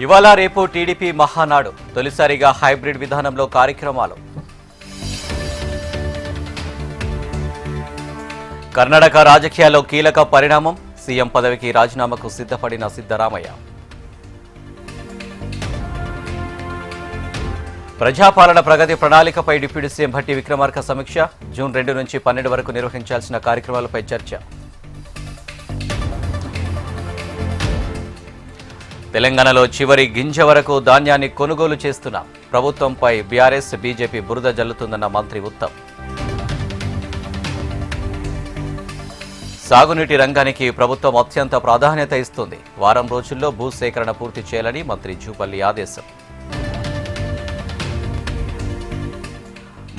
ఇవాళ రేపు టీడీపీ మహానాడు తొలిసారిగా హైబ్రిడ్ విధానంలో కార్యక్రమాలు. కర్ణాటక రాజకీయాల్లో కీలక పరిణామం. సీఎం పదవికి రాజీనామాకు సిద్ధపడిన సిద్ధరామయ్య. ప్రజాపాలన ప్రగతి ప్రణాళికపై డిప్యూటీ సీఎం భట్టి విక్రమార్క సమీక్ష. జూన్ 2 నుంచి 12 వరకు నిర్వహించాల్సిన కార్యక్రమాలపై చర్చ. తెలంగాణలో చివరి గింజ వరకు ధాన్యాన్ని కొనుగోలు చేస్తున్న ప్రభుత్వంపై బీఆర్ఎస్ బీజేపీ బురద జల్లుతుందన్న మంత్రి ఉత్తమ్. సాగునీటి రంగానికి ప్రభుత్వం అత్యంత ప్రాధాన్యత ఇస్తుంది. వారం రోజుల్లో భూసేకరణ పూర్తి చేయాలని మంత్రి జూపల్లి ఆదేశం.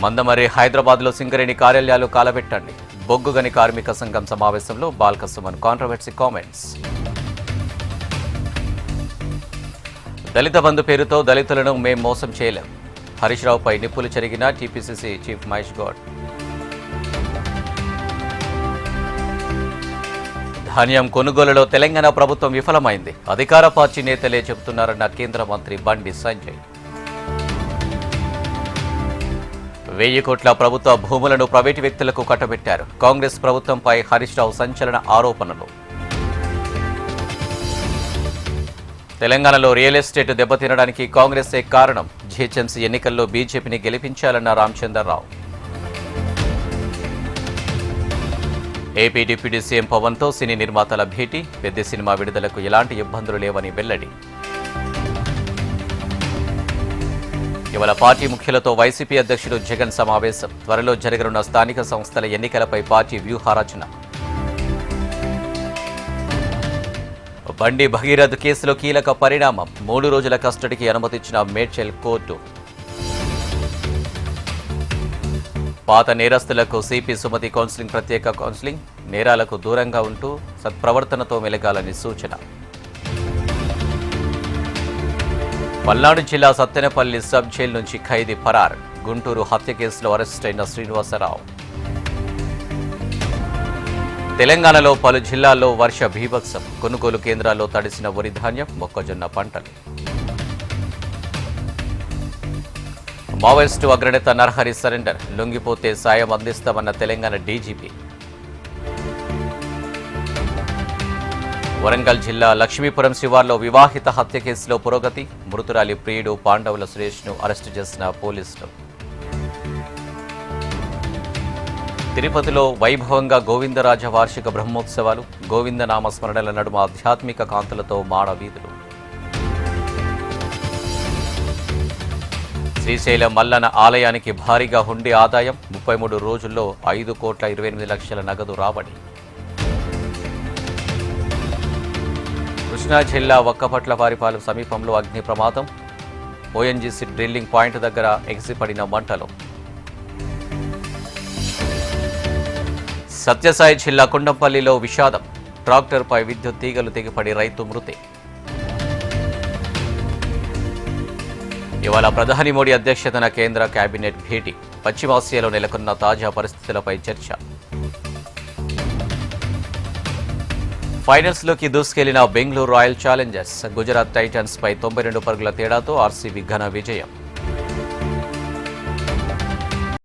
మందమర్రి హైదరాబాద్లో సింగరేణి కార్యాలయాలు కాలబెట్టండి. బొగ్గుగని కార్మిక సంఘం సమావేశంలో బాల్క సుమన్ కాంట్రవర్సీ కామెంట్స్. దళిత బంధు పేరుతో దళితులను మేం మోసం చేయలేం. హరీష్ రావుపై నిప్పులు చెరిగిన టీపీసీసీ చీఫ్ మహేష్ గౌడ్. ధాన్యం కొనుగోలులో తెలంగాణ ప్రభుత్వం విఫలమైంది. అధికార పార్టీ నేతలే చెబుతున్నారన్న కేంద్ర మంత్రి బండి సంజయ్. 1000 కోట్ల ప్రభుత్వ భూములను ప్రైవేటు వ్యక్తులకు కట్టబెట్టారు. కాంగ్రెస్ ప్రభుత్వంపై హరీష్ రావు సంచలన ఆరోపణలు. తెలంగాణలో రియల్ ఎస్టేట్ దెబ్బతినడానికి కాంగ్రెసే కారణం. జీహెచ్ఎంసీ ఎన్నికల్లో బీజేపీని గెలిపించాలన్న రామచంద్రరావు. ఏపీ డిప్యూటీ సీఎం పవన్తో సినీ నిర్మాతల భేటీ. పెద్ద సినిమా విడుదలకు ఎలాంటి ఇబ్బందులు లేవని వెల్లడి. ఇవాళ పార్టీ ముఖ్యులతో వైసీపీ అధ్యక్షుడు జగన్ సమావేశం. త్వరలో జరగనున్న స్థానిక సంస్థల ఎన్నికలపై పార్టీ వ్యూహరచన. బండి భగీరథ్ కేసులో కీలక పరిణామం. 3 రోజుల కస్టడీకి అనుమతించిన మేడ్చల్ కోర్టు. పాత నేరస్తులకు సిపి సుమతి కౌన్సిలింగ్. ప్రత్యేక కౌన్సిలింగ్. నేరాలకు దూరంగా ఉంటూ సత్ప్రవర్తనతో మెలగాలని సూచన. పల్నాడు జిల్లా సత్తెనపల్లి సబ్ జైలు నుంచి ఖైదీ ఫరార్. గుంటూరు హత్య కేసులో అరెస్టైన శ్రీనివాసరావు. తెలంగాణలో పలు జిల్లాల్లో వర్ష బీభత్సం. కొనుగోలు కేంద్రాల్లో తడిసిన వరి ధాన్యం, మొక్కజొన్న పంటలు. మావోయిస్టు అగ్రనేత నరహరి సరెండర్. లొంగిపోతే సాయం అందిస్తామన్న తెలంగాణ డీజీపీ. వరంగల్ జిల్లా లక్ష్మీపురం శివార్లో వివాహిత హత్య కేసులో పురోగతి. మృతురాలి ప్రియుడు పాండవుల సురేష్ను అరెస్టు చేసిన పోలీసులు. తిరుపతిలో వైభవంగా గోవిందరాజ వార్షిక బ్రహ్మోత్సవాలు. గోవింద నామస్మరణల నడుమ ఆధ్యాత్మిక కాంతులతో మాడవీధులు. శ్రీశైలం మల్లన ఆలయానికి భారీగా హుండీ ఆదాయం. 33 రోజుల్లో 5,28,00,000 నగదు రాబడి. కృష్ణా జిల్లా వక్కపట్లవారిపాలెం సమీపంలో అగ్ని ప్రమాదం. ఓఎన్జీసీ డ్రిల్లింగ్ పాయింట్ దగ్గర ఎగిసిపడిన మంటలు. సత్యసాయి జిల్లా కుండంపల్లిలో విషాదం. ట్రాక్టర్పై విద్యుత్ తీగలు తెగిపడి రైతు మృతి. ఇవాళ ప్రధాని మోడీ అధ్యక్షతన కేంద్ర కేబినెట్ భేటీ. పశ్చిమాసియాలో నెలకొన్న తాజా పరిస్థితులపై చర్చ. ఫైనల్స్లోకి దూసుకెళ్లిన Bengaluru Royal Challengers. Gujarat Titans పై 92 పరుగుల తేడాతో ఆర్సీబీ ఘన విజయం.